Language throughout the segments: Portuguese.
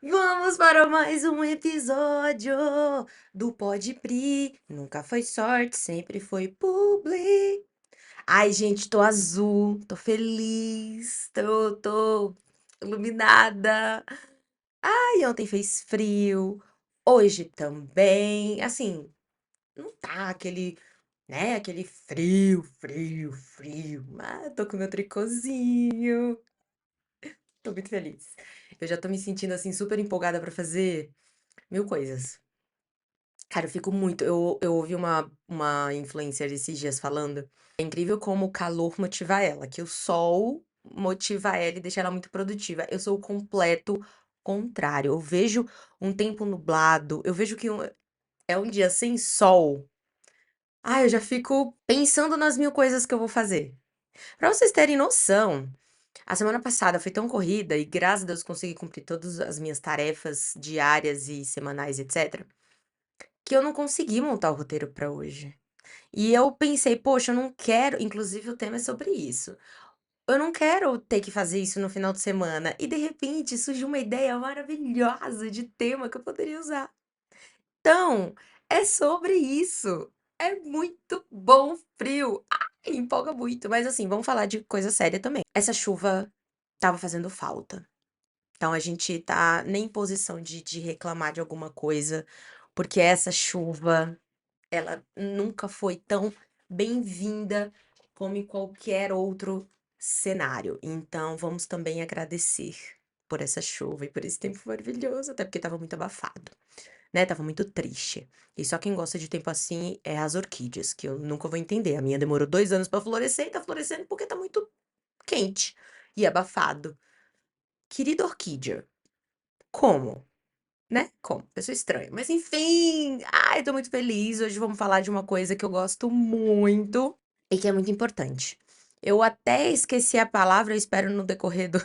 Vamos para mais um episódio do Pode Pri. Nunca foi sorte, sempre foi publi. Ai, gente, tô azul, tô feliz, tô iluminada. Ai, ontem fez frio, hoje também. Assim, não tá aquele frio, frio, frio. Mas tô com meu tricôzinho. Tô muito feliz. Eu já tô me sentindo assim super empolgada pra fazer mil coisas. Cara, eu fico muito. Eu ouvi uma influencer esses dias falando. É incrível como o calor motiva ela, que o sol motiva ela e deixa ela muito produtiva. Eu sou o completo contrário. Eu vejo um tempo nublado, eu vejo que é um dia sem sol. Ah, eu já fico pensando nas mil coisas que eu vou fazer. Pra vocês terem noção, a semana passada foi tão corrida e graças a Deus consegui cumprir todas as minhas tarefas diárias e semanais, etc. Que eu não consegui montar o roteiro pra hoje. E eu pensei: "Poxa, eu não quero", inclusive o tema é sobre isso. Eu não quero ter que fazer isso no final de semana. E de repente surgiu uma ideia maravilhosa de tema que eu poderia usar. Então, é sobre isso. É muito bom frio. Ai, empolga muito. Mas assim, vamos falar de coisa séria também. Essa chuva estava fazendo falta. Então a gente tá nem em posição de reclamar de alguma coisa, porque essa chuva ela nunca foi tão bem-vinda como em qualquer outro cenário. Então, vamos também agradecer por essa chuva e por esse tempo maravilhoso, até porque estava muito abafado, né? Tava muito triste. E só quem gosta de tempo assim é as orquídeas, que eu nunca vou entender. A minha demorou 2 anos pra florescer e tá florescendo porque tá muito quente e abafado. Querida orquídea, como? Né, como? Pessoa estranha. Mas enfim, ai, tô muito feliz. Hoje vamos falar de uma coisa que eu gosto muito e que é muito importante. Eu até esqueci a palavra, eu espero no decorrer do,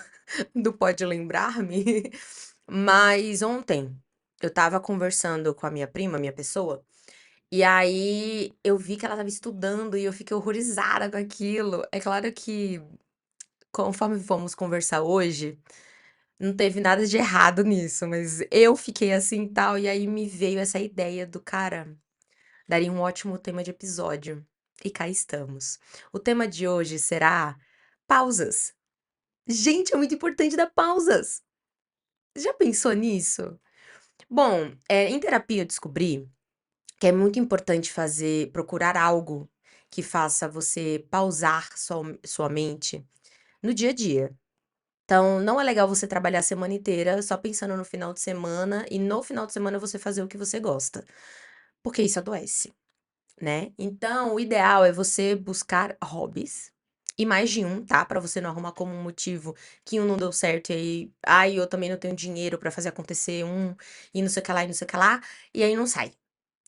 do Pode Lembrar-me, mas ontem eu tava conversando com a minha prima, minha pessoa, e aí eu vi que ela tava estudando e eu fiquei horrorizada com aquilo. É claro que conforme fomos conversar hoje, não teve nada de errado nisso, mas eu fiquei assim, tal, e aí me veio essa ideia do cara, daria um ótimo tema de episódio. E cá estamos. O tema de hoje será pausas. Gente, é muito importante dar pausas. Já pensou nisso? Bom, em terapia eu descobri que é muito importante procurar algo que faça você pausar sua mente no dia a dia. Então, não é legal você trabalhar a semana inteira só pensando no final de semana e no final de semana você fazer o que você gosta, porque isso adoece, né? Então, o ideal é você buscar hobbies e mais de um, tá? Pra você não arrumar como um motivo que um não deu certo e aí, ai, eu também não tenho dinheiro pra fazer acontecer e não sei o que lá e não sei o que lá, e aí não sai.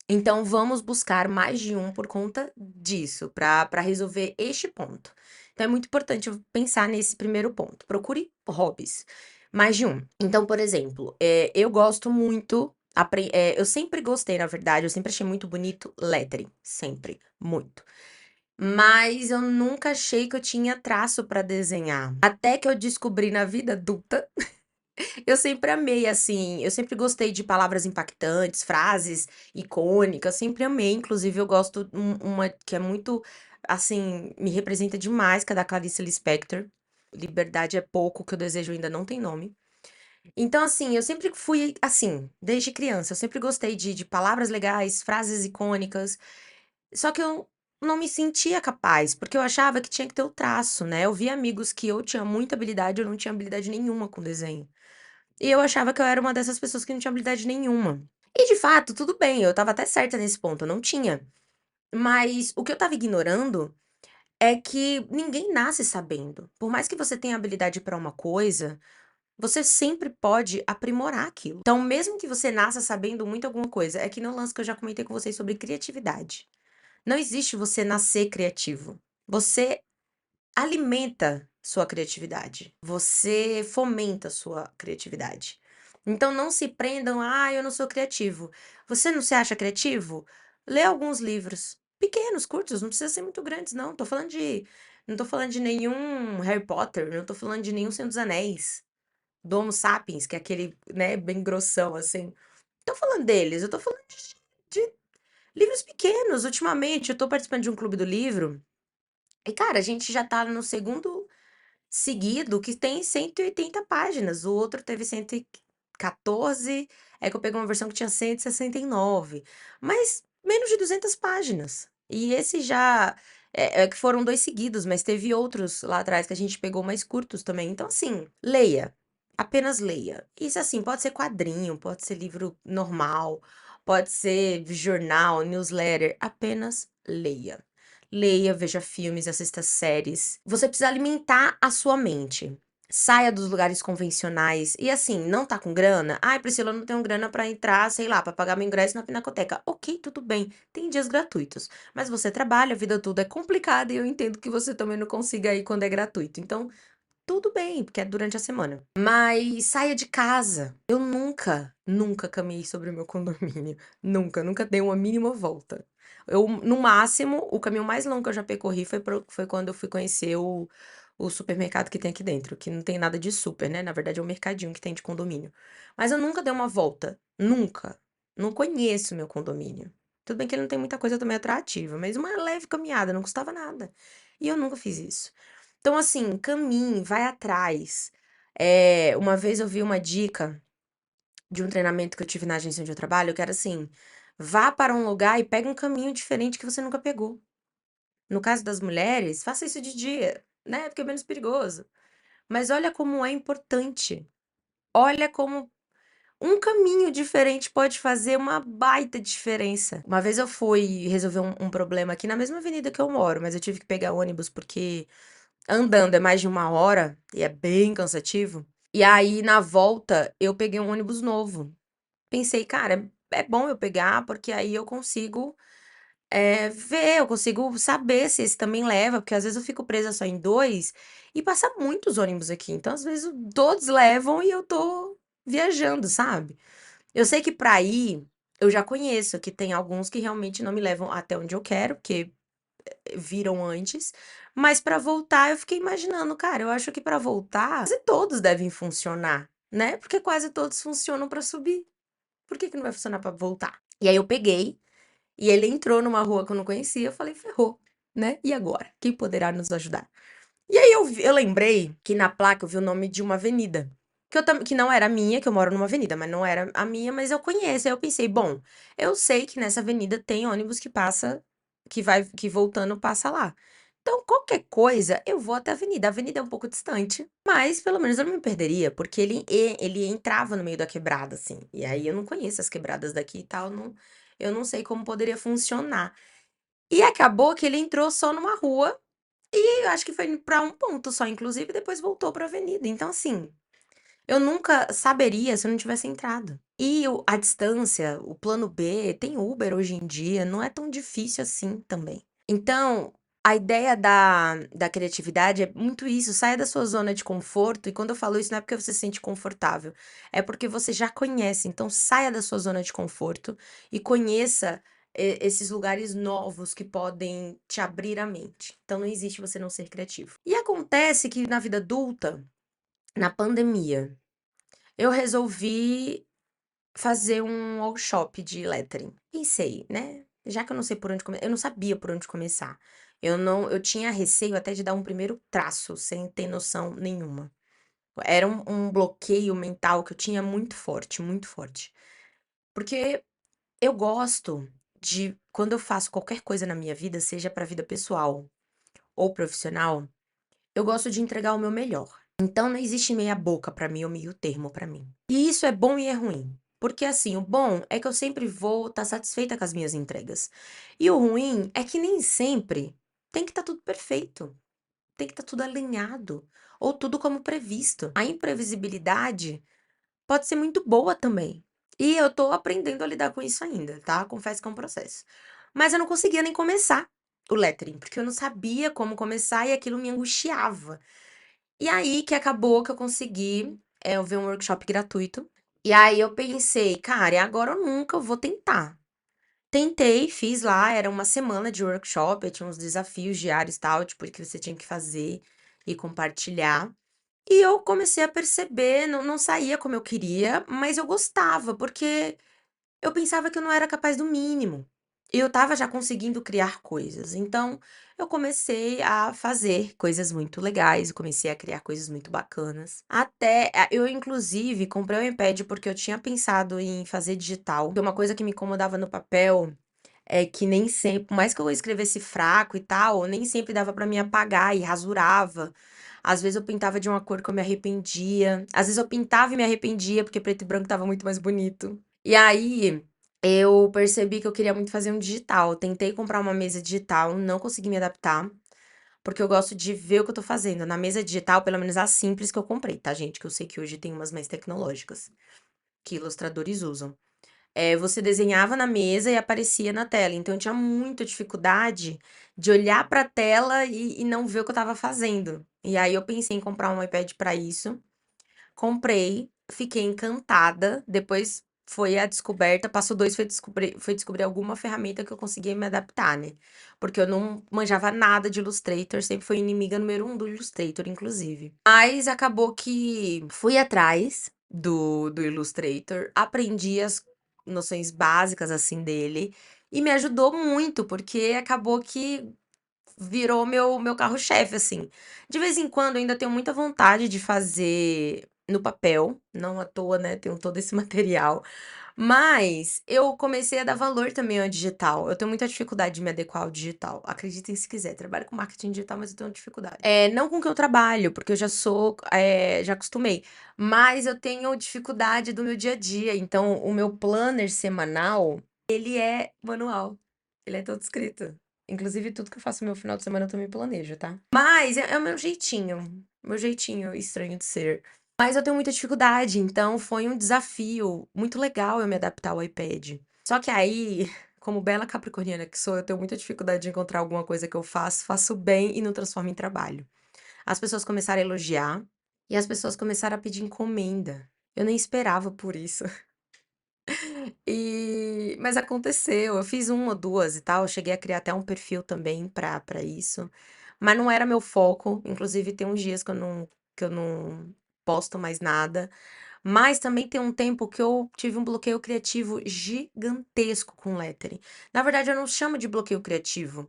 Então, vamos buscar mais de um por conta disso, para resolver este ponto. Então, é muito importante eu pensar nesse primeiro ponto. Procure hobbies, mais de um. Então, por exemplo, eu gosto muito, eu sempre gostei, na verdade, eu sempre achei muito bonito lettering, sempre, muito. Mas eu nunca achei que eu tinha traço para desenhar. Até que eu descobri na vida adulta eu sempre amei, assim, eu sempre gostei de palavras impactantes, frases icônicas, sempre amei. Inclusive, eu gosto uma que é muito, assim, me representa demais, que é da Clarice Lispector. Liberdade é pouco, o que eu desejo ainda não tem nome. Então, assim, eu sempre fui assim, desde criança. Eu sempre gostei de palavras legais, frases icônicas. Só que eu não me sentia capaz, porque eu achava que tinha que ter o traço, né? Eu via amigos que eu tinha muita habilidade, eu não tinha habilidade nenhuma com desenho. E eu achava que eu era uma dessas pessoas que não tinha habilidade nenhuma. E de fato, tudo bem, eu estava até certa nesse ponto, eu não tinha. Mas o que eu estava ignorando é que ninguém nasce sabendo. Por mais que você tenha habilidade para uma coisa, você sempre pode aprimorar aquilo. Então, mesmo que você nasça sabendo muito alguma coisa, é que no lance que eu já comentei com vocês sobre criatividade. Não existe você nascer criativo. Você alimenta sua criatividade, você fomenta sua criatividade. Então não se prendam: "Ah, eu não sou criativo". Você não se acha criativo? Lê alguns livros, pequenos, curtos, não precisa ser muito grandes não, não tô falando de nenhum Harry Potter, não tô falando de nenhum Senhor dos Anéis. do Homo Sapiens, que é aquele, né, bem grossão, assim. Tô falando deles, eu tô falando de livros pequenos. Ultimamente, eu tô participando de um clube do livro, e, cara, a gente já tá no segundo seguido que tem 180 páginas. O outro teve 114, é que eu peguei uma versão que tinha 169. Mas menos de 200 páginas. E esse já. É que foram dois seguidos, mas teve outros lá atrás que a gente pegou mais curtos também. Então, assim, leia. Apenas leia. Isso, assim, pode ser quadrinho, pode ser livro normal, pode ser jornal, newsletter. Apenas leia. Leia, veja filmes, assista séries. Você precisa alimentar a sua mente. Saia dos lugares convencionais. E assim, não tá com grana? Ai, Priscila, eu não tenho grana pra entrar, sei lá, pra pagar meu ingresso na Pinacoteca. Ok, tudo bem. Tem dias gratuitos. Mas você trabalha, a vida toda é complicada e eu entendo que você também não consiga ir quando é gratuito. Então, tudo bem, porque é durante a semana. Mas saia de casa. Eu nunca caminhei sobre o meu condomínio. Nunca dei uma mínima volta. Eu, no máximo, o caminho mais longo que eu já percorri foi quando eu fui conhecer o supermercado que tem aqui dentro, que não tem nada de super, né? Na verdade, é um mercadinho que tem de condomínio. Mas eu nunca dei uma volta. Nunca. Não conheço meu condomínio. Tudo bem que ele não tem muita coisa também atrativa, mas uma leve caminhada não custava nada. E eu nunca fiz isso. Então, assim, caminhe, vai atrás. Uma vez eu vi uma dica de um treinamento que eu tive na agência onde eu trabalho, que era assim: vá para um lugar e pegue um caminho diferente que você nunca pegou. No caso das mulheres, faça isso de dia, né? Porque é menos perigoso. Mas olha como é importante. Olha como um caminho diferente pode fazer uma baita diferença. Uma vez eu fui resolver um problema aqui na mesma avenida que eu moro, mas eu tive que pegar ônibus porque andando é mais de 1 hora e é bem cansativo. E aí, na volta, eu peguei um ônibus novo. Pensei, cara, é bom eu pegar, porque aí eu consigo ver, eu consigo saber se esse também leva, porque às vezes eu fico presa só em dois e passa muitos ônibus aqui. Então, às vezes, todos levam e eu tô viajando, sabe? Eu sei que pra ir, eu já conheço que tem alguns que realmente não me levam até onde eu quero, porque viram antes, mas pra voltar eu fiquei imaginando, cara, eu acho que pra voltar, quase todos devem funcionar, né? Porque quase todos funcionam pra subir. Por que que não vai funcionar pra voltar? E aí eu peguei e ele entrou numa rua que eu não conhecia, eu falei, ferrou, né? E agora? Quem poderá nos ajudar? E aí eu lembrei que na placa eu vi o nome de uma avenida. Que não era a minha, que eu moro numa avenida, mas não era a minha, mas eu conheço. Aí eu pensei, bom, eu sei que nessa avenida tem ônibus que passa, que voltando passa lá. Então, qualquer coisa, eu vou até a avenida. A avenida é um pouco distante, mas pelo menos eu não me perderia, porque ele entrava no meio da quebrada, assim. E aí eu não conheço as quebradas daqui e tal, eu não sei como poderia funcionar. E acabou que ele entrou só numa rua e eu acho que foi pra um ponto só, inclusive, depois voltou pra avenida. Então, assim, eu nunca saberia se eu não tivesse entrado. E a distância, o plano B, tem Uber hoje em dia, não é tão difícil assim também. Então, a ideia da criatividade é muito isso, saia da sua zona de conforto, e quando eu falo isso não é porque você se sente confortável, é porque você já conhece, então saia da sua zona de conforto e conheça esses lugares novos que podem te abrir a mente. Então não existe você não ser criativo. E acontece que na vida adulta, na pandemia, eu resolvi fazer um workshop de lettering. Pensei, né? Já que eu não sei por onde começar, eu não sabia por onde começar. Eu tinha receio até de dar um primeiro traço, sem ter noção nenhuma. Era um bloqueio mental que eu tinha muito forte, muito forte. Porque eu gosto de, quando eu faço qualquer coisa na minha vida, seja para vida pessoal ou profissional, eu gosto de entregar o meu melhor. Então não existe meia boca pra mim ou meio termo pra mim. E isso é bom e é ruim. Porque assim, o bom é que eu sempre vou estar satisfeita com as minhas entregas. E o ruim é que nem sempre tem que estar tudo perfeito, tem que estar tudo alinhado ou tudo como previsto. A imprevisibilidade pode ser muito boa também. E eu tô aprendendo a lidar com isso ainda, tá? Confesso que é um processo. Mas eu não conseguia nem começar o lettering, porque eu não sabia como começar e aquilo me angustiava. E aí que acabou que eu consegui, eu vi um workshop gratuito. E aí eu pensei, cara, é agora ou nunca eu vou tentar. Tentei, fiz lá, era uma semana de workshop, aí tinha uns desafios diários e tal, tipo, que você tinha que fazer e compartilhar. E eu comecei a perceber, não saía como eu queria, mas eu gostava, porque eu pensava que eu não era capaz do mínimo. E eu estava já conseguindo criar coisas. Então, eu comecei a fazer coisas muito legais, eu comecei a criar coisas muito bacanas. Até, eu inclusive comprei o iPad porque eu tinha pensado em fazer digital. Uma coisa que me incomodava no papel é que nem sempre, por mais que eu escrevesse fraco e tal, nem sempre dava pra me apagar e rasurava. Às vezes eu pintava de uma cor que eu me arrependia. Às vezes eu pintava e me arrependia porque preto e branco tava muito mais bonito. E aí eu percebi que eu queria muito fazer um digital. Tentei comprar uma mesa digital, não consegui me adaptar, porque eu gosto de ver o que eu tô fazendo. Na mesa digital, pelo menos a simples que eu comprei, tá, gente? Que eu sei que hoje tem umas mais tecnológicas que ilustradores usam. Você desenhava na mesa e aparecia na tela. Então eu tinha muita dificuldade de olhar pra tela e não ver o que eu estava fazendo. E aí eu pensei em comprar um iPad pra isso. Comprei, fiquei encantada. Depois foi a descoberta, passo 2 foi descobrir alguma ferramenta que eu conseguia me adaptar, né? Porque eu não manjava nada de Illustrator, sempre foi inimiga número um do Illustrator, inclusive. Mas acabou que fui atrás do Illustrator, aprendi as noções básicas assim dele e me ajudou muito, porque acabou que virou meu carro-chefe, assim. De vez em quando eu ainda tenho muita vontade de fazer no papel, não à toa, né, tenho todo esse material, mas eu comecei a dar valor também ao digital. Eu tenho muita dificuldade de me adequar ao digital. Acreditem se quiser, trabalho com marketing digital, mas eu tenho dificuldade. Não com o que eu trabalho, porque eu já sou, já acostumei, mas eu tenho dificuldade do meu dia a dia. Então, o meu planner semanal, ele é manual. Ele é todo escrito. Inclusive, tudo que eu faço no meu final de semana eu também planejo, tá? Mas é o meu jeitinho estranho de ser. Mas eu tenho muita dificuldade, então foi um desafio muito legal eu me adaptar ao iPad. Só que aí, como bela capricorniana que sou, eu tenho muita dificuldade de encontrar alguma coisa que eu faço bem e não transformo em trabalho. As pessoas começaram a elogiar e as pessoas começaram a pedir encomenda. Eu nem esperava por isso. Mas aconteceu, eu fiz uma ou duas e tal, eu cheguei a criar até um perfil também pra isso, mas não era meu foco, inclusive tem uns dias que eu não posto mais nada, mas também tem um tempo que eu tive um bloqueio criativo gigantesco com lettering. Na verdade, eu não chamo de bloqueio criativo,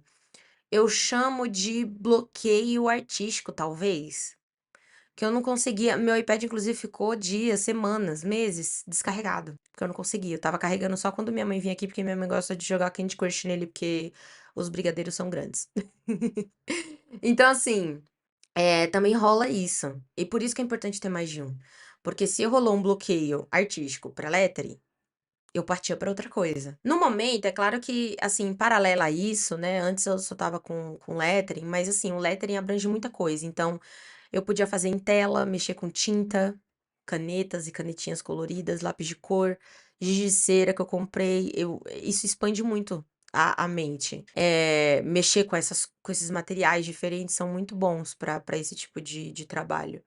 eu chamo de bloqueio artístico, talvez. Que eu não conseguia. Meu iPad, inclusive, ficou dias, semanas, meses descarregado. Porque eu não conseguia. Eu tava carregando só quando minha mãe vinha aqui, porque minha mãe gosta de jogar Candy Crush nele, porque os brigadeiros são grandes. Então, assim, também rola isso. E por isso que é importante ter mais de um. Porque se rolou um bloqueio artístico pra lettering, eu partia pra outra coisa. No momento, é claro que, assim, paralelo a isso, né? Antes eu só tava com lettering, mas assim, o lettering abrange muita coisa. Então, eu podia fazer em tela, mexer com tinta, canetas e canetinhas coloridas, lápis de cor, giz de cera que eu comprei. Isso expande muito a mente. Mexer com esses materiais diferentes são muito bons para esse tipo de trabalho.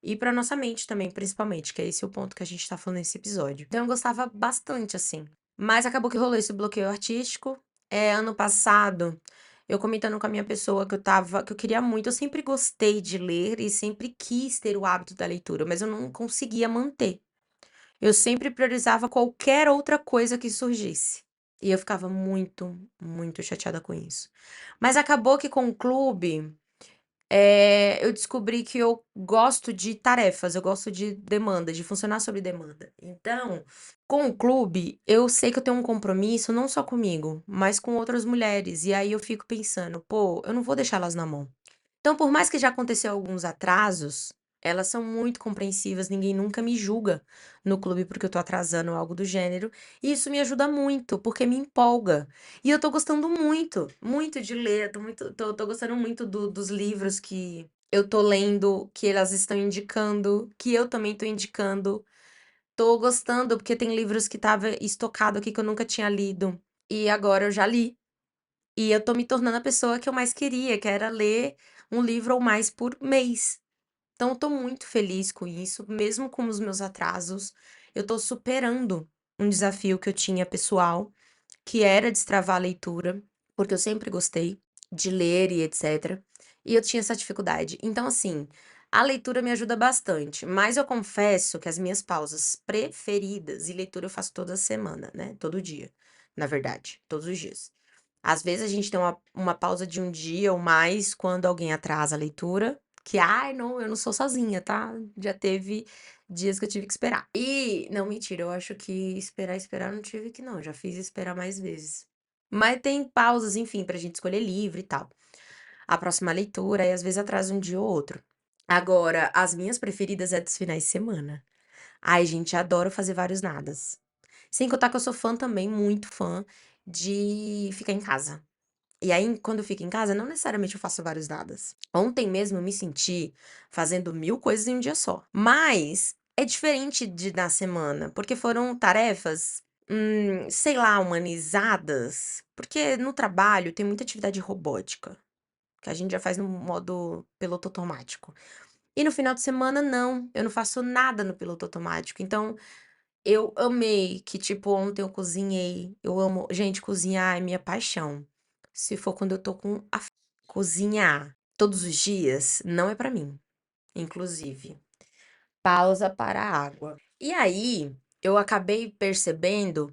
E para nossa mente também, principalmente, que é esse o ponto que a gente tá falando nesse episódio. Então eu gostava bastante, assim. Mas acabou que rolou esse bloqueio artístico. Ano passado, eu comentando com a minha pessoa que eu queria muito, eu sempre gostei de ler e sempre quis ter o hábito da leitura, mas eu não conseguia manter. Eu sempre priorizava qualquer outra coisa que surgisse. E eu ficava muito, muito chateada com isso. Mas acabou que com o clube, eu descobri que eu gosto de tarefas, eu gosto de demanda, de funcionar sob demanda. Então, com o clube, eu sei que eu tenho um compromisso não só comigo, mas com outras mulheres. E aí eu fico pensando, pô, eu não vou deixá-las na mão. Então, por mais que já aconteceu alguns atrasos, elas são muito compreensivas, ninguém nunca me julga no clube porque eu tô atrasando ou algo do gênero. E isso me ajuda muito, porque me empolga. E eu tô gostando muito, muito de ler, tô gostando muito dos livros que eu tô lendo, que elas estão indicando, que eu também tô indicando. Tô gostando, porque tem livros que tava estocado aqui que eu nunca tinha lido. E agora eu já li. E eu tô me tornando a pessoa que eu mais queria, que era ler um livro ou mais por mês. Então eu tô muito feliz com isso, mesmo com os meus atrasos. Eu tô superando um desafio que eu tinha pessoal, que era destravar a leitura, porque eu sempre gostei de ler e etc. E eu tinha essa dificuldade. Então, assim, A leitura me ajuda bastante, mas eu confesso que as minhas pausas preferidas, e leitura eu faço toda semana, né? Todo dia, na verdade, todos os dias. Às vezes a gente tem uma pausa de um dia ou mais quando alguém atrasa a leitura, que, ai, não, eu não sou sozinha, tá? Já teve dias que eu tive que esperar. E, não, mentira, eu acho que esperar, eu não tive que não, já fiz esperar mais vezes. Mas tem pausas, enfim, pra gente escolher livro e tal. A próxima leitura, e às vezes atrasa um dia ou outro. Agora, as minhas preferidas é dos finais de semana. Ai, gente, adoro fazer vários nadas. Sem contar que eu sou fã também, muito fã, de ficar em casa. E aí, quando eu fico em casa, não necessariamente eu faço vários nadas. Ontem mesmo eu me senti fazendo 1000 coisas em um dia só. Mas é diferente de na semana, porque foram tarefas, sei lá, humanizadas. Porque no trabalho tem muita atividade robótica, que a gente já faz no modo piloto automático. E no final de semana, não, eu não faço nada no piloto automático. Então, eu amei que, tipo, ontem eu cozinhei. Eu amo. Gente, cozinhar é minha paixão. Se for quando eu tô com a cozinhar todos os dias, não é pra mim. Inclusive, pausa para a água. E aí, eu acabei percebendo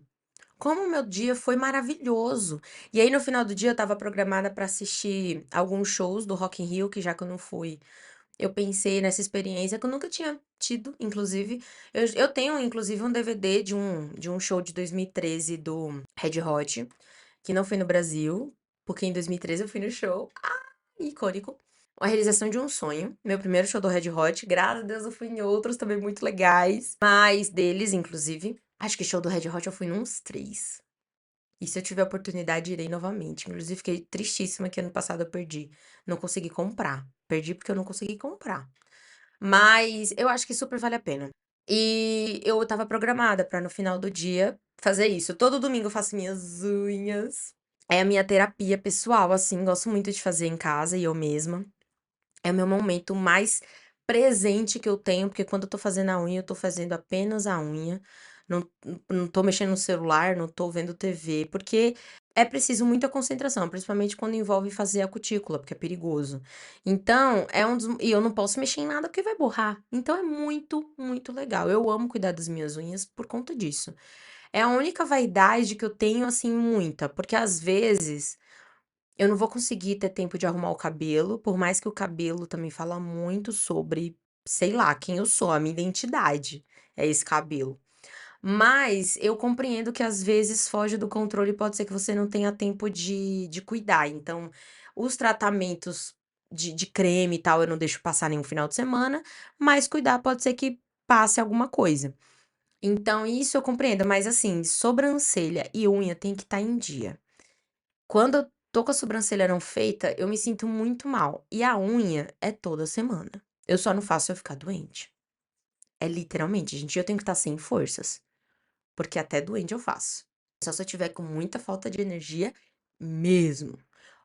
como o meu dia foi maravilhoso. E aí, no final do dia, eu tava programada pra assistir alguns shows do Rock in Rio, que já que eu não fui, eu pensei nessa experiência que eu nunca tinha tido, inclusive. Eu tenho, inclusive, um DVD de um show de 2013 do Red Hot, que não foi no Brasil, porque em 2013 eu fui no show. Ah, icônico. A realização de um sonho. Meu primeiro show do Red Hot. Graças a Deus eu fui em outros também muito legais. Mais deles, inclusive. Acho que show do Red Hot eu fui nos três. E se eu tiver oportunidade, irei novamente. Inclusive, fiquei tristíssima que ano passado eu perdi. Não consegui comprar. Perdi porque eu não consegui comprar. Mas eu acho que super vale a pena. E eu tava programada pra no final do dia fazer isso. Todo domingo eu faço minhas unhas. É a minha terapia pessoal, assim. Gosto muito de fazer em casa e eu mesma. É o meu momento mais presente que eu tenho, porque quando eu tô fazendo a unha, eu tô fazendo apenas a unha. Não, não tô mexendo no celular, não tô vendo TV, porque é preciso muita concentração, principalmente quando envolve fazer a cutícula, porque é perigoso. Então, e eu não posso mexer em nada porque vai borrar. Então é muito, muito legal. Eu amo cuidar das minhas unhas por conta disso. É a única vaidade que eu tenho, assim, muita, porque às vezes eu não vou conseguir ter tempo de arrumar o cabelo, por mais que o cabelo também fala muito sobre, sei lá, quem eu sou, a minha identidade é esse cabelo. Mas eu compreendo que às vezes foge do controle e pode ser que você não tenha tempo de cuidar. Então, os tratamentos de creme e tal, eu não deixo passar nenhum final de semana, mas cuidar pode ser que passe alguma coisa. Então, isso eu compreendo, mas assim, sobrancelha e unha tem que estar em dia. Quando eu tô com a sobrancelha não feita, eu me sinto muito mal. E a unha é toda semana. Eu só não faço se eu ficar doente. É literalmente, gente, eu tenho que estar sem forças, porque até doente eu faço. Só se eu tiver com muita falta de energia mesmo.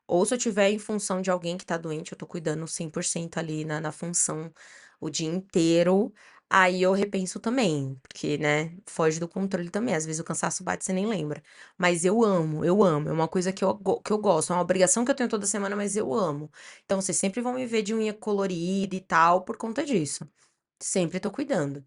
Ou se eu tiver em função de alguém que tá doente, eu tô cuidando 100% ali na função o dia inteiro, aí eu repenso também, porque, né, foge do controle também. Às vezes o cansaço bate, você nem lembra. Mas eu amo, eu amo. É uma coisa que eu gosto, é uma obrigação que eu tenho toda semana, mas eu amo. Então vocês sempre vão me ver de unha colorida e tal por conta disso. Sempre tô cuidando.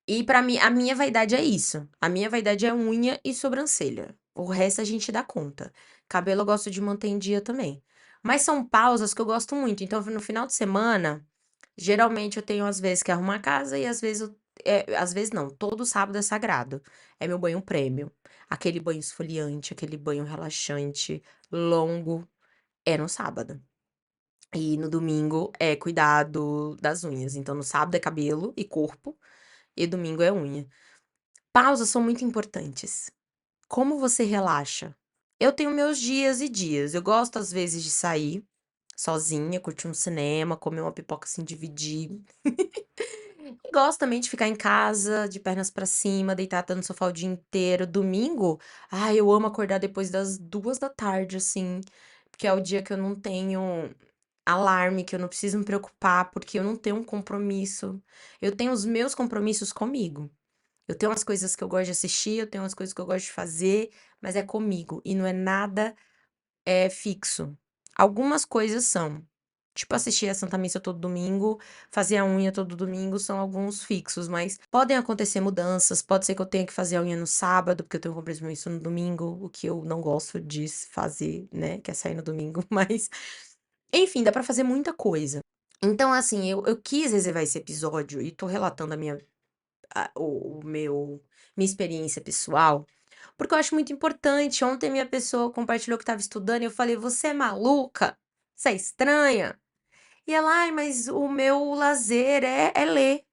E pra mim, a minha vaidade é isso. A minha vaidade é unha e sobrancelha. O resto a gente dá conta. Cabelo eu gosto de manter em dia também. Mas são pausas que eu gosto muito. Então, no final de semana, geralmente eu tenho às vezes que arrumar a casa e às vezes às vezes não, todo sábado é sagrado. É meu banho prêmio. Aquele banho esfoliante, aquele banho relaxante, longo, é no sábado. E no domingo é cuidado das unhas. Então, no sábado é cabelo e corpo, e domingo é unha. Pausas são muito importantes. Como você relaxa? Eu tenho meus dias e dias. Eu gosto, às vezes, de sair sozinha, curtir um cinema, comer uma pipoca assim, dividir. E gosto também de ficar em casa, de pernas pra cima, deitada no sofá o dia inteiro. Domingo, ai, eu amo acordar depois das 2 da tarde, assim, porque é o dia que eu não tenho alarme, que eu não preciso me preocupar, porque eu não tenho um compromisso. Eu tenho os meus compromissos comigo. Eu tenho umas coisas que eu gosto de assistir, eu tenho umas coisas que eu gosto de fazer, mas é comigo e não é nada fixo. Algumas coisas são. Tipo, assistir a Santa Missa todo domingo, fazer a unha todo domingo, são alguns fixos, mas podem acontecer mudanças. Pode ser que eu tenha que fazer a unha no sábado, porque eu tenho um compromisso no domingo, o que eu não gosto de fazer, né? Que é sair no domingo, mas enfim, dá pra fazer muita coisa. Então, assim, eu quis reservar esse episódio e tô relatando minha experiência pessoal, porque eu acho muito importante. Ontem minha pessoa compartilhou que estava estudando e eu falei: Você é maluca? Você é estranha? E ela: Ai, mas o meu lazer é ler.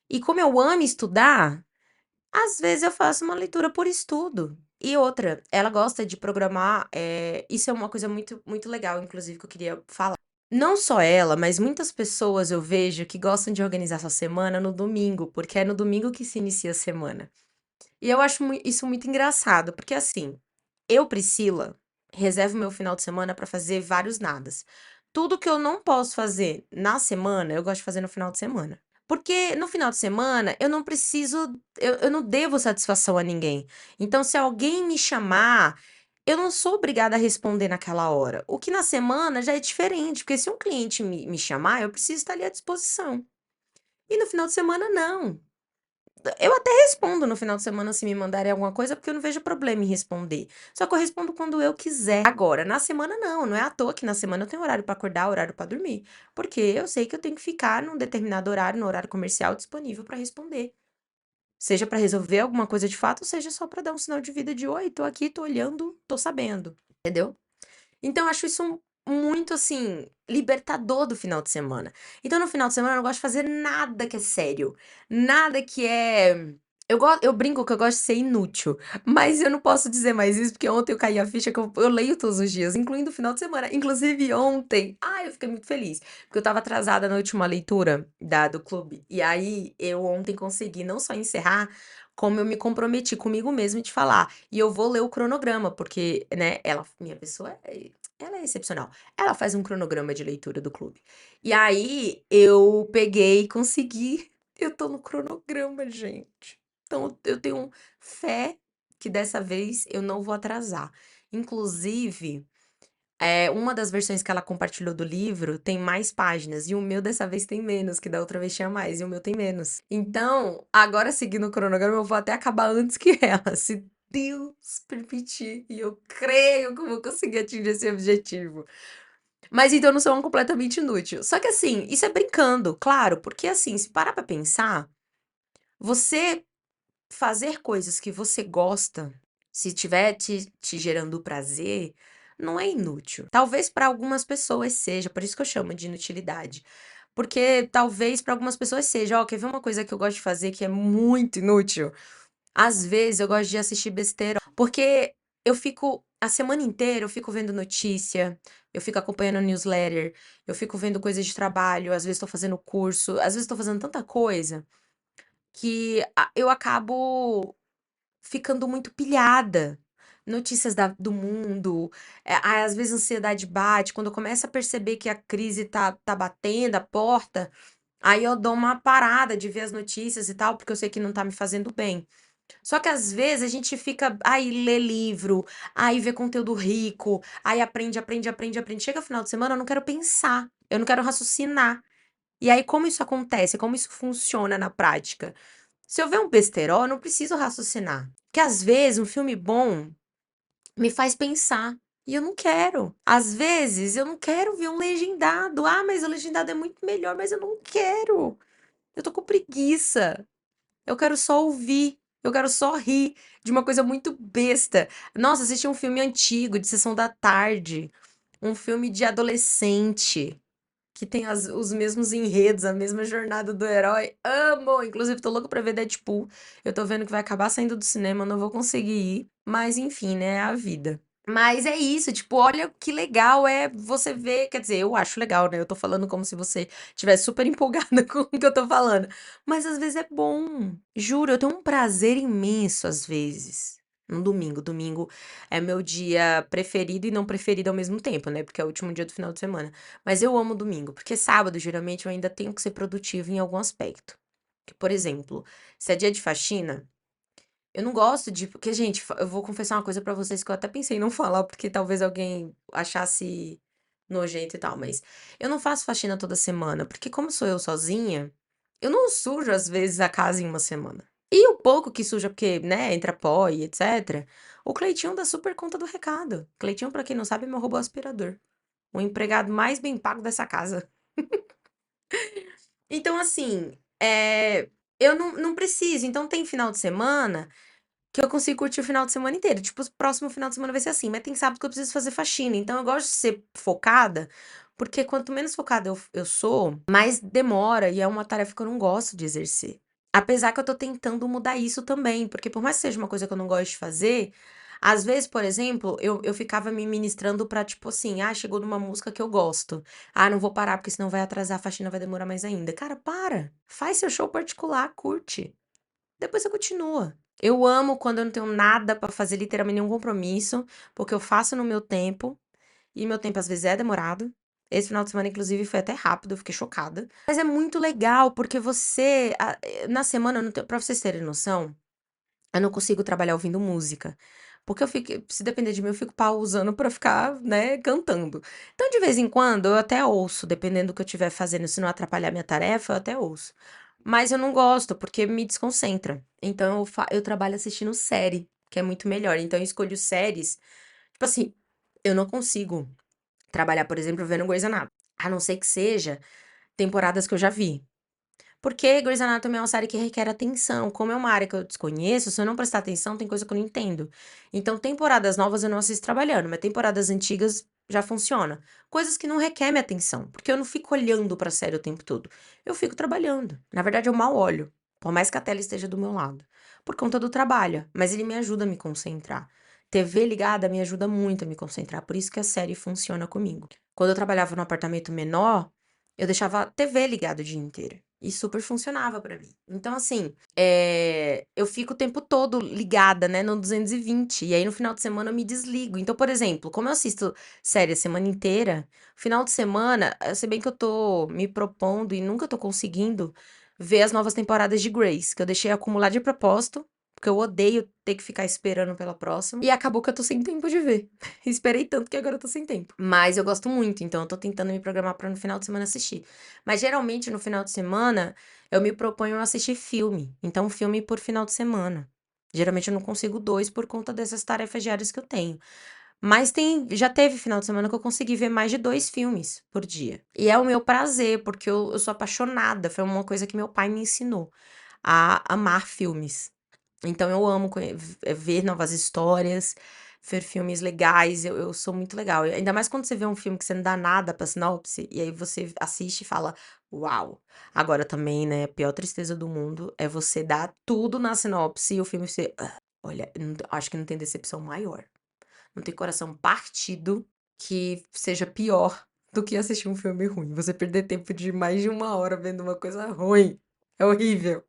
E como eu amo estudar, às vezes eu faço uma leitura por estudo. E outra, ela gosta de programar. Isso é uma coisa muito, muito legal, inclusive, que eu queria falar. Não só ela, mas muitas pessoas eu vejo que gostam de organizar sua semana no domingo, porque é no domingo que se inicia a semana. E eu acho isso muito engraçado, porque assim, eu, Priscila, reservo meu final de semana pra fazer vários nadas. Tudo que eu não posso fazer na semana, eu gosto de fazer no final de semana. Porque no final de semana eu não preciso, eu não devo satisfação a ninguém. Então, se alguém me chamar, eu não sou obrigada a responder naquela hora. O que na semana já é diferente, porque se um cliente me chamar, eu preciso estar ali à disposição. E no final de semana, não. Eu até respondo no final de semana se me mandarem alguma coisa, porque eu não vejo problema em responder. Só que eu respondo quando eu quiser. Agora, na semana não, não é à toa que na semana eu tenho horário pra acordar, horário pra dormir, porque eu sei que eu tenho que ficar num determinado horário, no horário comercial disponível pra responder. Seja pra resolver alguma coisa de fato, seja só pra dar um sinal de vida de oi, tô aqui, tô olhando, tô sabendo, entendeu? Então, eu acho isso muito, assim, libertador do final de semana. Então, no final de semana, eu não gosto de fazer nada que é sério. Nada que é. Eu brinco que eu gosto de ser inútil, mas eu não posso dizer mais isso, porque ontem eu caí a ficha que eu leio todos os dias, incluindo o final de semana. Inclusive, ontem, eu fiquei muito feliz, porque eu tava atrasada na última leitura do clube. E aí, eu ontem consegui não só encerrar, como eu me comprometi comigo mesma de falar. E eu vou ler o cronograma, porque, né, minha pessoa ela é excepcional. Ela faz um cronograma de leitura do clube. E aí eu peguei e consegui. Eu tô no cronograma, gente. Então eu tenho fé que dessa vez eu não vou atrasar. Inclusive, uma das versões que ela compartilhou do livro tem mais páginas, e o meu dessa vez tem menos, que da outra vez tinha mais, e o meu tem menos. Então, agora seguindo o cronograma, eu vou até acabar antes que ela, se Deus permitir, e eu creio que eu vou conseguir atingir esse objetivo. Mas então eu não sou uma completamente inútil. Só que assim, isso é brincando, claro, porque assim, se parar pra pensar, você fazer coisas que você gosta, se tiver te gerando prazer, não é inútil. Talvez para algumas pessoas seja, por isso que eu chamo de inutilidade. Porque talvez para algumas pessoas seja, ó, quer ver uma coisa que eu gosto de fazer que é muito inútil? Às vezes eu gosto de assistir besteira, porque eu fico a semana inteira, eu fico vendo notícia, eu fico acompanhando newsletter, eu fico vendo coisas de trabalho, às vezes estou fazendo curso, às vezes estou fazendo tanta coisa que eu acabo ficando muito pilhada. Notícias do mundo, aí às vezes a ansiedade bate, quando eu começo a perceber que a crise tá batendo a porta, aí eu dou uma parada de ver as notícias e tal, porque eu sei que não tá me fazendo bem. Só que às vezes a gente fica, aí lê livro, aí vê conteúdo rico, aí aprende, aprende, aprende, aprende. Chega final de semana, eu não quero pensar, eu não quero raciocinar. E aí, como isso acontece? Como isso funciona na prática? Se eu ver um besterol, eu não preciso raciocinar. Porque às vezes um filme bom me faz pensar. E eu não quero. Às vezes eu não quero ver um legendado. Ah, mas o legendado é muito melhor, mas eu não quero. Eu tô com preguiça. Eu quero só ouvir. Eu quero só rir de uma coisa muito besta. Nossa, assisti um filme antigo, de sessão da tarde. Um filme de adolescente. Que tem os mesmos enredos, a mesma jornada do herói. Amo! Inclusive, tô louco pra ver Deadpool. Eu tô vendo que vai acabar saindo do cinema, eu não vou conseguir ir. Mas enfim, né? É a vida. Mas é isso, tipo, olha que legal é você ver, quer dizer, eu acho legal, né? Eu tô falando como se você tivesse super empolgada com o que eu tô falando. Mas às vezes é bom. Juro, eu tenho um prazer imenso às vezes. No domingo. Domingo é meu dia preferido e não preferido ao mesmo tempo, né? Porque é o último dia do final de semana. Mas eu amo domingo, porque sábado, geralmente, eu ainda tenho que ser produtiva em algum aspecto. Que, por exemplo, se é dia de faxina. Eu não gosto de. Porque, gente, eu vou confessar uma coisa pra vocês que eu até pensei em não falar, porque talvez alguém achasse. nojento e tal, mas eu não faço faxina toda semana, porque como sou eu sozinha, eu não sujo às vezes a casa em uma semana. E o pouco que suja, porque, né, entra pó e etc. O Cleitinho dá super conta do recado. Cleitinho, pra quem não sabe, é meu robô aspirador. O empregado mais bem pago dessa casa. Então, assim, eu não preciso. Então, tem final de semana que eu consigo curtir o final de semana inteiro. Tipo, o próximo final de semana vai ser assim, mas tem sábado que eu preciso fazer faxina. Então, eu gosto de ser focada, porque quanto menos focada eu sou, mais demora e é uma tarefa que eu não gosto de exercer. Apesar que eu tô tentando mudar isso também, porque por mais que seja uma coisa que eu não gosto de fazer, às vezes, por exemplo, eu ficava me ministrando pra, tipo assim, ah, chegou numa música que eu gosto. Ah, não vou parar, porque senão vai atrasar, a faxina vai demorar mais ainda. Cara, para! Faz seu show particular, curte. Depois você continua. Eu amo quando eu não tenho nada pra fazer, literalmente nenhum compromisso, porque eu faço no meu tempo, e meu tempo às vezes é demorado. Esse final de semana, inclusive, foi até rápido, eu fiquei chocada. Mas é muito legal, porque na semana, eu não tenho, pra vocês terem noção, eu não consigo trabalhar ouvindo música. Porque eu fico, se depender de mim, eu fico pausando pra ficar, né, cantando. Então, de vez em quando, eu até ouço, dependendo do que eu estiver fazendo, se não atrapalhar minha tarefa, eu até ouço. Mas eu não gosto, porque me desconcentra. Então, eu trabalho assistindo série, que é muito melhor. Então, eu escolho séries. Tipo assim, eu não consigo trabalhar, por exemplo, vendo Grey's Anatomy. A não ser que seja temporadas que eu já vi. Porque Grey's Anatomy é uma série que requer atenção. Como é uma área que eu desconheço, se eu não prestar atenção, tem coisa que eu não entendo. Então, temporadas novas eu não assisto trabalhando, mas temporadas antigas já funciona. Coisas que não requerem minha atenção, porque eu não fico olhando pra série o tempo todo. Eu fico trabalhando. Na verdade, eu mal olho, por mais que a tela esteja do meu lado, por conta do trabalho, mas ele me ajuda a me concentrar. TV ligada me ajuda muito a me concentrar, por isso que a série funciona comigo. Quando eu trabalhava num apartamento menor, eu deixava a TV ligada o dia inteiro. E super funcionava pra mim. Então, assim, eu fico o tempo todo ligada, né, no 220. E aí, no final de semana, eu me desligo. Então, por exemplo, como eu assisto série a semana inteira, final de semana, se bem que eu tô me propondo e nunca tô conseguindo ver as novas temporadas de Grace, que eu deixei acumular de propósito, porque eu odeio ter que ficar esperando pela próxima. E acabou que eu tô sem tempo de ver. Esperei tanto que agora eu tô sem tempo. Mas eu gosto muito, então eu tô tentando me programar pra no final de semana assistir. Mas geralmente no final de semana eu me proponho a assistir filme. Então, filme por final de semana. Geralmente eu não consigo dois por conta dessas tarefas diárias que eu tenho. Mas já teve final de semana que eu consegui ver mais de 2 filmes por dia. E é o meu prazer, porque eu sou apaixonada. Foi uma coisa que meu pai me ensinou a amar filmes. Então eu amo ver novas histórias, ver filmes legais, eu sou muito legal. Ainda mais quando você vê um filme que você não dá nada pra sinopse, e aí você assiste e fala: "Uau". Agora também, né, a pior tristeza do mundo é você dar tudo na sinopse e o filme ser olha, acho que não tem decepção maior. Não tem coração partido que seja pior do que assistir um filme ruim. Você perder tempo de mais de 1 hora vendo uma coisa ruim. É horrível.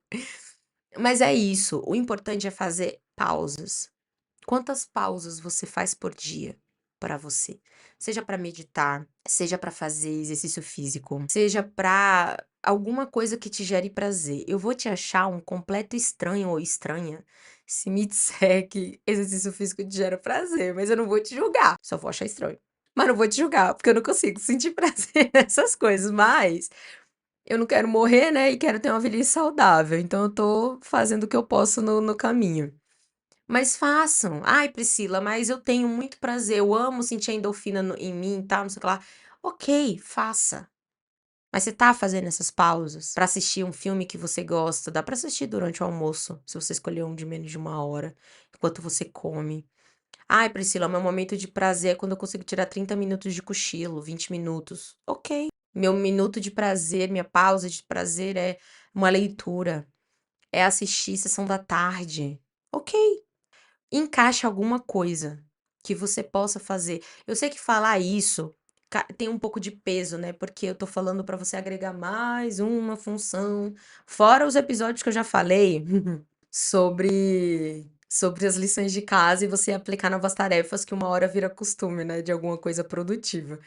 Mas é isso, o importante é fazer pausas. Quantas pausas você faz por dia para você? Seja para meditar, seja para fazer exercício físico, seja para alguma coisa que te gere prazer. Eu vou te achar um completo estranho ou estranha se me disser que exercício físico te gera prazer, mas eu não vou te julgar. Só vou achar estranho. Mas não vou te julgar, porque eu não consigo sentir prazer nessas coisas. Mas eu não quero morrer, né? E quero ter uma velhice saudável. Então eu tô fazendo o que eu posso no caminho. Mas façam. Ai, Priscila, mas eu tenho muito prazer. Eu amo sentir a endorfina em mim e tal, não sei o que lá. Ok, faça. Mas você tá fazendo essas pausas pra assistir um filme que você gosta? Dá pra assistir durante o almoço, se você escolher um de menos de 1 hora, enquanto você come. Ai, Priscila, meu momento de prazer é quando eu consigo tirar 30 minutos de cochilo, 20 minutos. Ok. Meu minuto de prazer, minha pausa de prazer é uma leitura, é assistir sessão da tarde. Ok. Encaixe alguma coisa que você possa fazer. Eu sei que falar isso tem um pouco de peso, né? Porque eu tô falando pra você agregar mais uma função, fora os episódios que eu já falei sobre as lições de casa e você aplicar novas tarefas que 1 hora vira costume, né? De alguma coisa produtiva.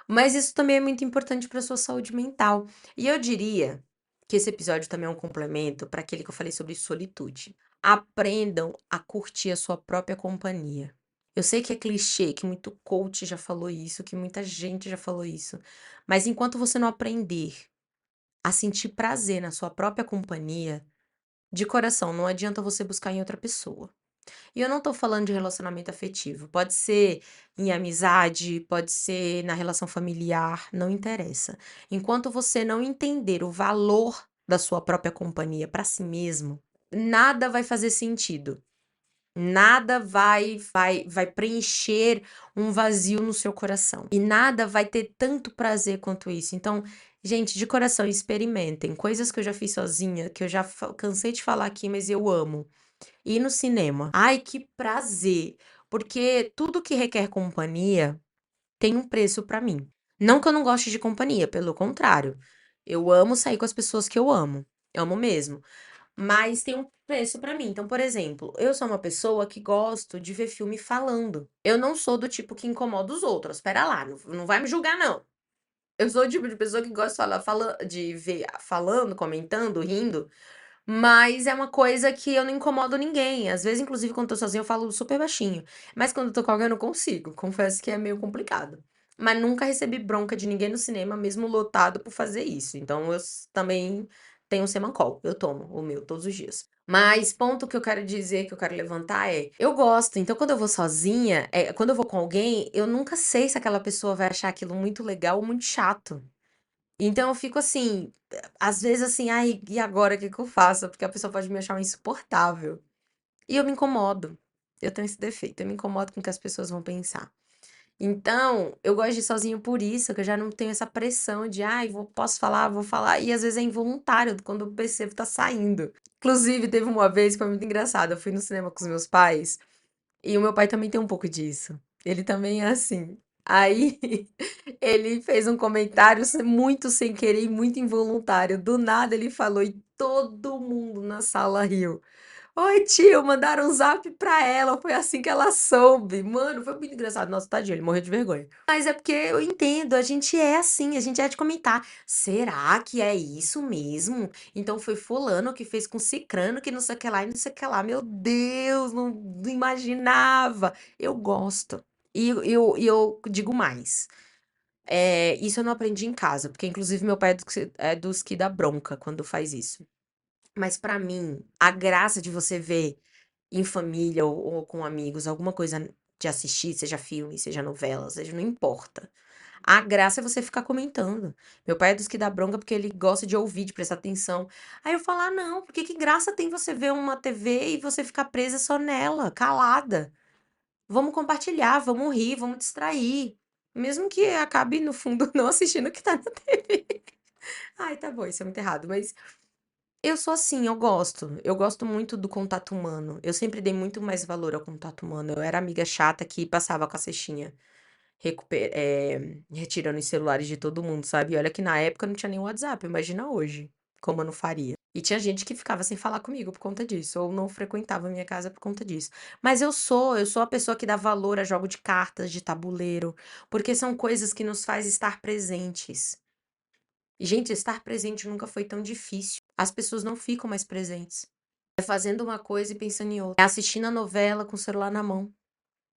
Mas isso também é muito importante para sua saúde mental. E eu diria que esse episódio também é um complemento para aquele que eu falei sobre solitude. Aprendam a curtir a sua própria companhia. Eu sei que é clichê, que muito coach já falou isso, que muita gente já falou isso, mas enquanto você não aprender a sentir prazer na sua própria companhia, de coração, não adianta você buscar em outra pessoa. E eu não tô falando de relacionamento afetivo, pode ser em amizade, pode ser na relação familiar, não interessa. Enquanto você não entender o valor da sua própria companhia para si mesmo, nada vai fazer sentido. Nada vai preencher um vazio no seu coração. E nada vai ter tanto prazer quanto isso. Então, gente, de coração, experimentem. Coisas que eu já fiz sozinha, que eu já cansei de falar aqui, mas eu amo. Ir no cinema. Ai, que prazer! Porque tudo que requer companhia tem um preço pra mim. Não que eu não goste de companhia, pelo contrário. Eu amo sair com as pessoas que eu amo. Amo mesmo. Mas tem um preço pra mim. Então, por exemplo, eu sou uma pessoa que gosto de ver filme falando. Eu não sou do tipo que incomoda os outros. Espera lá, não vai me julgar, não. Eu sou o tipo de pessoa que gosta de falar, de ver falando, comentando, rindo. Mas é uma coisa que eu não incomodo ninguém. Às vezes, inclusive, quando tô sozinha, eu falo super baixinho. Mas quando eu tô com alguém, eu não consigo. Confesso que é meio complicado. Mas nunca recebi bronca de ninguém no cinema, mesmo lotado, por fazer isso. Então, também tenho um semancol. Eu tomo o meu todos os dias. Mas ponto que eu quero dizer, que eu quero levantar é, eu gosto. Então, quando eu vou sozinha, quando eu vou com alguém, eu nunca sei se aquela pessoa vai achar aquilo muito legal ou muito chato. Então eu fico assim, às vezes assim, ai, e agora o que que eu faço? Porque a pessoa pode me achar um insuportável. E eu me incomodo. Eu tenho esse defeito, eu me incomodo com o que as pessoas vão pensar. Então, eu gosto de ir sozinho por isso, que eu já não tenho essa pressão de, ai, posso falar, vou falar, e às vezes é involuntário, quando eu percebo tá saindo. Inclusive, teve uma vez que foi muito engraçado, eu fui no cinema com os meus pais, e o meu pai também tem um pouco disso. Ele também é assim. Aí ele fez um comentário muito sem querer e muito involuntário. Do nada ele falou e todo mundo na sala riu. Oi, tio, mandaram um zap pra ela. Foi assim que ela soube. Mano, foi muito engraçado. Nossa, tadinho, ele morreu de vergonha. Mas é porque eu entendo, a gente é assim, a gente é de comentar. Será que é isso mesmo? Então foi fulano que fez com cicrano, que não sei o que lá e não sei o que lá. Meu Deus, não imaginava. Eu gosto. E eu digo mais. Isso eu não aprendi em casa, porque inclusive meu pai é dos que dá bronca quando faz isso. Mas pra mim, a graça de você ver em família ou com amigos alguma coisa de assistir, seja filme, seja novela, seja, não importa. A graça é você ficar comentando. Meu pai é dos que dá bronca porque ele gosta de ouvir, de prestar atenção. Aí eu falo, ah, não, porque que graça tem você ver uma TV e você ficar presa só nela, calada? Vamos compartilhar, vamos rir, vamos distrair. Mesmo que acabe, no fundo, não assistindo o que tá na TV. Ai, tá bom, isso é muito errado, mas eu sou assim, eu gosto. Eu gosto muito do contato humano. Eu sempre dei muito mais valor ao contato humano. Eu era amiga chata que passava com a cestinha, retirando os celulares de todo mundo, sabe? E olha que na época não tinha nem WhatsApp, imagina hoje, como eu não faria. E tinha gente que ficava sem falar comigo por conta disso, ou não frequentava a minha casa por conta disso. Mas eu sou a pessoa que dá valor a jogo de cartas, de tabuleiro, porque são coisas que nos faz estar presentes. E, gente, estar presente nunca foi tão difícil. As pessoas não ficam mais presentes. É fazendo uma coisa e pensando em outra. É assistindo a novela com o celular na mão.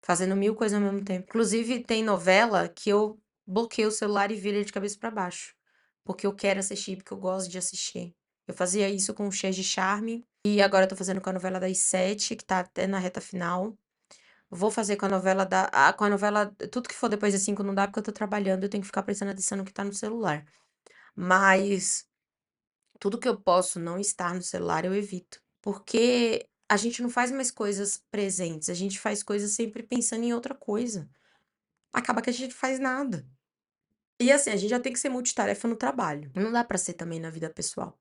Fazendo mil coisas ao mesmo tempo. Inclusive, tem novela que eu bloqueio o celular e viro ele de cabeça pra baixo. Porque eu quero assistir, porque eu gosto de assistir. Eu fazia isso com o Cheias de Charme. E agora eu tô fazendo com a novela das sete, que tá até na reta final. Vou fazer com a novela da. Com a novela. Tudo que for depois das 5 não dá, porque eu tô trabalhando, eu tenho que ficar prestando atenção no que tá no celular. Mas tudo que eu posso não estar no celular, eu evito. Porque a gente não faz mais coisas presentes, a gente faz coisas sempre pensando em outra coisa. Acaba que a gente faz nada. E assim, a gente já tem que ser multitarefa no trabalho. Não dá pra ser também na vida pessoal.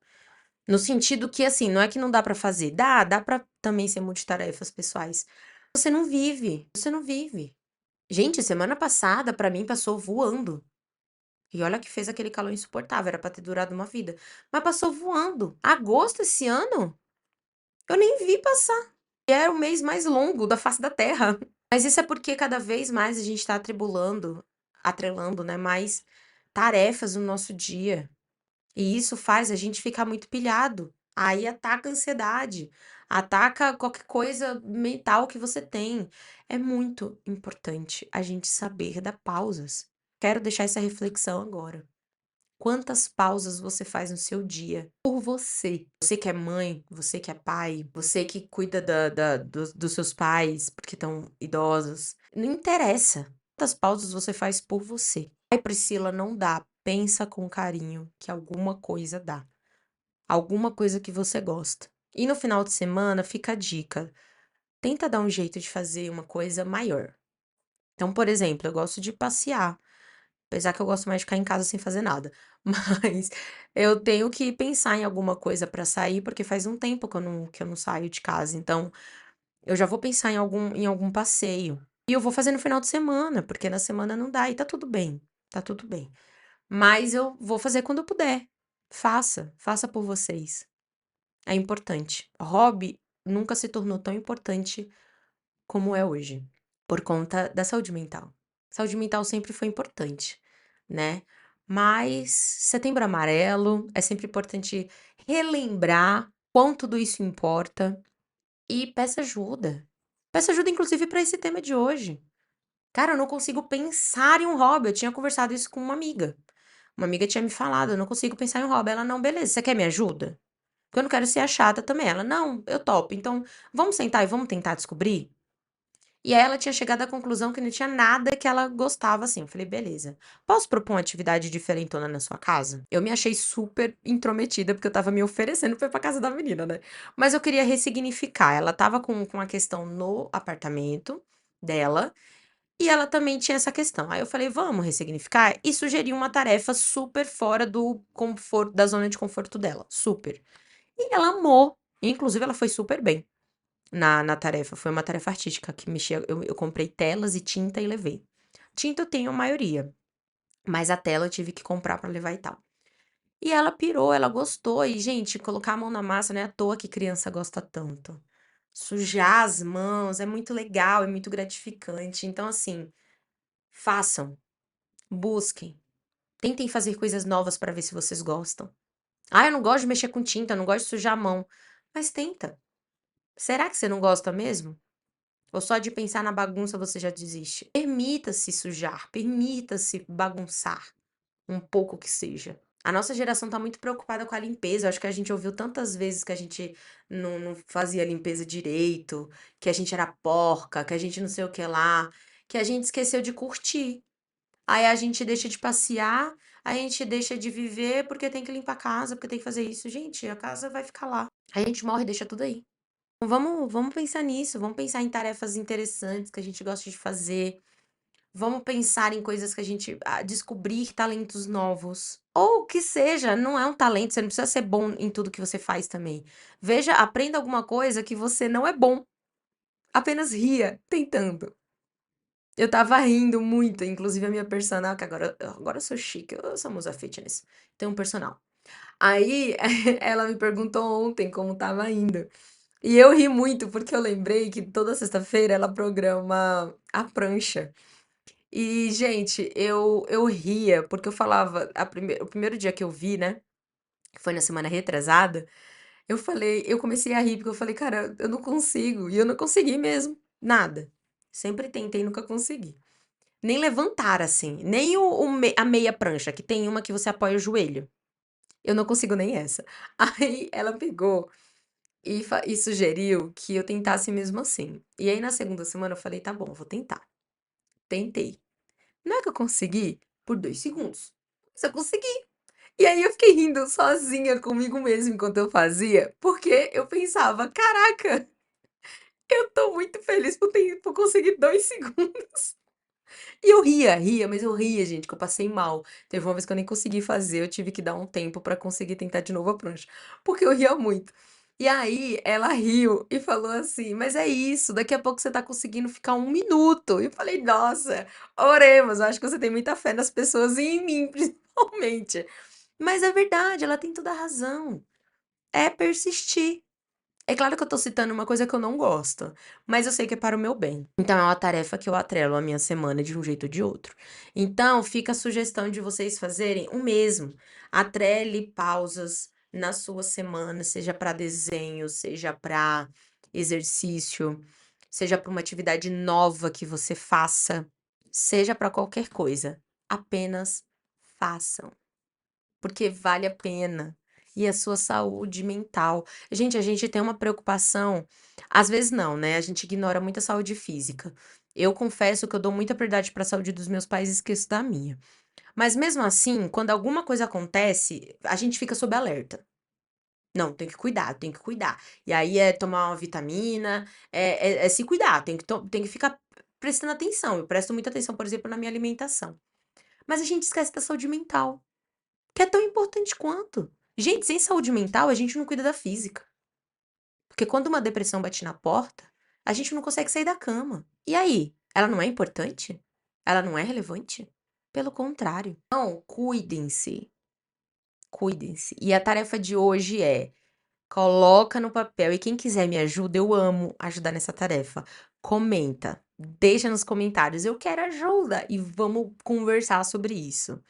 No sentido que, assim, não é que não dá pra fazer. Dá pra também ser multitarefas pessoais. Você não vive, você não vive. Gente, semana passada, pra mim, passou voando. E olha que fez aquele calor insuportável, era pra ter durado uma vida. Mas passou voando. Agosto esse ano, eu nem vi passar. E era o mês mais longo da face da Terra. Mas isso é porque cada vez mais a gente tá atrelando, né, mais tarefas no nosso dia. E isso faz a gente ficar muito pilhado. Aí ataca a ansiedade. ataca qualquer coisa mental que você tem. É muito importante a gente saber dar pausas. Quero deixar essa reflexão agora. Quantas pausas você faz no seu dia por você? Você que é mãe, você que é pai, você que cuida dos seus pais porque estão idosos. Não interessa. Quantas pausas você faz por você? Ai, Priscila, não dá. Pensa com carinho que alguma coisa dá. Alguma coisa que você gosta. E no final de semana fica a dica. Tenta dar um jeito de fazer uma coisa maior. Então, por exemplo, eu gosto de passear. Apesar que eu gosto mais de ficar em casa sem fazer nada. Mas eu tenho que pensar em alguma coisa pra sair, porque faz um tempo que eu não saio de casa. Então, eu já vou pensar em algum passeio. E eu vou fazer no final de semana, porque na semana não dá. E tá tudo bem. Tá tudo bem. Mas eu vou fazer quando eu puder. Faça por vocês. É importante. Hobby nunca se tornou tão importante como é hoje, por conta da saúde mental. Saúde mental sempre foi importante, né? Mas Setembro Amarelo é sempre importante relembrar quão tudo isso importa e peça ajuda. Peça ajuda, inclusive, para esse tema de hoje. Cara, eu não consigo pensar em um hobby. Eu tinha conversado isso com uma amiga. Uma amiga tinha me falado, eu não consigo pensar em um hobby. Ela, não, beleza, você quer me ajuda? Porque eu não quero ser a chata também. Ela, não, eu topo. Então, vamos sentar e vamos tentar descobrir? E aí ela tinha chegado à conclusão que não tinha nada que ela gostava assim. Eu falei, beleza. Posso propor uma atividade diferentona na sua casa? Eu me achei super intrometida, porque eu tava me oferecendo pra ir pra casa da menina, né? Mas eu queria ressignificar. Ela tava com uma questão no apartamento dela. E ela também tinha essa questão. Aí eu falei, vamos ressignificar? E sugeri uma tarefa super fora do conforto, da zona de conforto dela. Super. E ela amou. Inclusive, ela foi super bem na tarefa. Foi uma tarefa artística que mexia. Eu comprei telas e tinta e levei. Tinta eu tenho a maioria, mas a tela eu tive que comprar pra levar e tal. E ela pirou, ela gostou. E, gente, colocar a mão na massa não é à toa que criança gosta tanto. Sujar as mãos é muito legal, é muito gratificante. Então, assim, façam, busquem, tentem fazer coisas novas pra ver se vocês gostam. Ah, eu não gosto de mexer com tinta, eu não gosto de sujar a mão. Mas tenta. Será que você não gosta mesmo? Ou só de pensar na bagunça você já desiste? Permita-se sujar, permita-se bagunçar, um pouco que seja. A nossa geração tá muito preocupada com a limpeza. Eu acho que a gente ouviu tantas vezes que a gente não fazia a limpeza direito, que a gente era porca, que a gente não sei o que lá, que a gente esqueceu de curtir. Aí a gente deixa de passear, a gente deixa de viver porque tem que limpar a casa, porque tem que fazer isso. Gente, a casa vai ficar lá. A gente morre e deixa tudo aí. Então, vamos pensar nisso, vamos pensar em tarefas interessantes que a gente gosta de fazer. Vamos pensar em coisas que a gente descobrir talentos novos. Ou que seja, não é um talento, você não precisa ser bom em tudo que você faz também. Veja, aprenda alguma coisa que você não é bom. Apenas ria tentando. Eu tava rindo muito, inclusive a minha personal, que agora eu sou chique, eu sou musa fitness. Tenho um personal. Aí ela me perguntou ontem como tava indo. E eu ri muito, porque eu lembrei que toda sexta-feira ela programa a prancha. E, gente, eu ria, porque eu falava, o primeiro dia que eu vi, né, que foi na semana retrasada, eu comecei a rir, porque eu falei, cara, eu não consigo. E eu não consegui mesmo, nada. Sempre tentei, nunca consegui. Nem levantar assim, nem a meia prancha, que tem uma que você apoia o joelho. Eu não consigo nem essa. Aí ela pegou e sugeriu que eu tentasse mesmo assim. E aí na segunda semana eu falei: "Tá bom, vou tentar". Tentei. Não é que eu consegui por 2 segundos, mas eu consegui. E aí eu fiquei rindo sozinha comigo mesma enquanto eu fazia, porque eu pensava: "Caraca, eu tô muito feliz por conseguir 2 segundos". E eu ria, mas eu ria, gente, que eu passei mal. Teve uma vez que eu nem consegui fazer, eu tive que dar um tempo pra conseguir tentar de novo a prancha, porque eu ria muito. E aí ela riu e falou assim: "Mas é isso, daqui a pouco você tá conseguindo ficar 1 minuto". E eu falei: "Nossa, oremos, eu acho que você tem muita fé nas pessoas e em mim principalmente". Mas é verdade, ela tem toda a razão. É persistir. É claro que eu tô citando uma coisa que eu não gosto, mas eu sei que é para o meu bem. Então é uma tarefa que eu atrelo à minha semana de um jeito ou de outro. Então fica a sugestão de vocês fazerem o mesmo. Atrele pausas na sua semana, seja para desenho, seja para exercício, seja para uma atividade nova que você faça, seja para qualquer coisa, apenas façam, porque vale a pena. E a sua saúde mental. Gente, a gente tem uma preocupação, às vezes não, né? A gente ignora muito a saúde física. Eu confesso que eu dou muita prioridade para a saúde dos meus pais e esqueço da minha. Mas mesmo assim, quando alguma coisa acontece, a gente fica sob alerta. Não, tem que cuidar, tem que cuidar. E aí é tomar uma vitamina, é se cuidar, tem que ficar prestando atenção. Eu presto muita atenção, por exemplo, na minha alimentação. Mas a gente esquece da saúde mental, que é tão importante quanto. Gente, sem saúde mental, a gente não cuida da física. Porque quando uma depressão bate na porta, a gente não consegue sair da cama. E aí? Ela não é importante? Ela não é relevante? Pelo contrário. Então, cuidem-se. Cuidem-se. E a tarefa de hoje é: coloca no papel. E quem quiser me ajuda, eu amo ajudar nessa tarefa. Comenta, deixa nos comentários. Eu quero ajuda e vamos conversar sobre isso.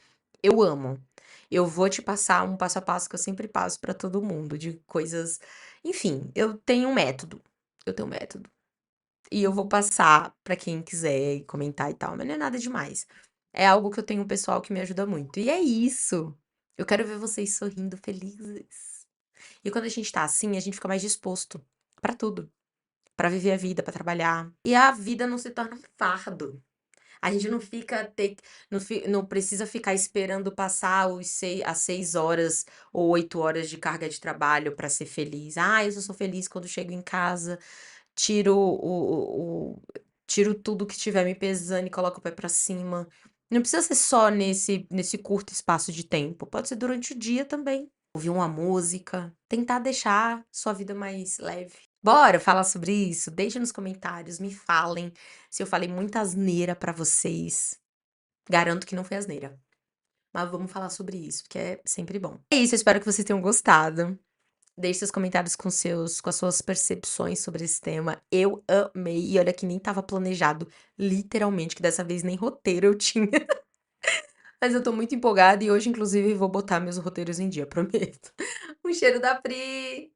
Eu amo. Eu vou te passar um passo a passo que eu sempre passo pra todo mundo, de coisas. Enfim, eu tenho um método. Eu tenho um método. E eu vou passar pra quem quiser comentar e tal, mas não é nada demais. É algo que eu tenho um pessoal que me ajuda muito. E é isso. Eu quero ver vocês sorrindo felizes. E quando a gente tá assim, a gente fica mais disposto pra tudo, pra viver a vida, pra trabalhar. E a vida não se torna um fardo. A gente não fica não precisa ficar esperando passar as 6 horas ou 8 horas de carga de trabalho pra ser feliz. Ah, eu só sou feliz quando chego em casa, tiro tiro tudo que estiver me pesando e coloco o pé pra cima. Não precisa ser só nesse curto espaço de tempo, pode ser durante o dia também. Ouvir uma música, tentar deixar sua vida mais leve. Bora falar sobre isso? Deixa nos comentários, me falem se eu falei muita asneira pra vocês. Garanto que não foi asneira, mas vamos falar sobre isso, porque é sempre bom. É isso, eu espero que vocês tenham gostado. Deixe seus comentários com as suas percepções sobre esse tema. Eu amei. E olha que nem estava planejado, literalmente, que dessa vez nem roteiro eu tinha. Mas eu tô muito empolgada e hoje, inclusive, vou botar meus roteiros em dia, prometo. Um cheiro da Pri!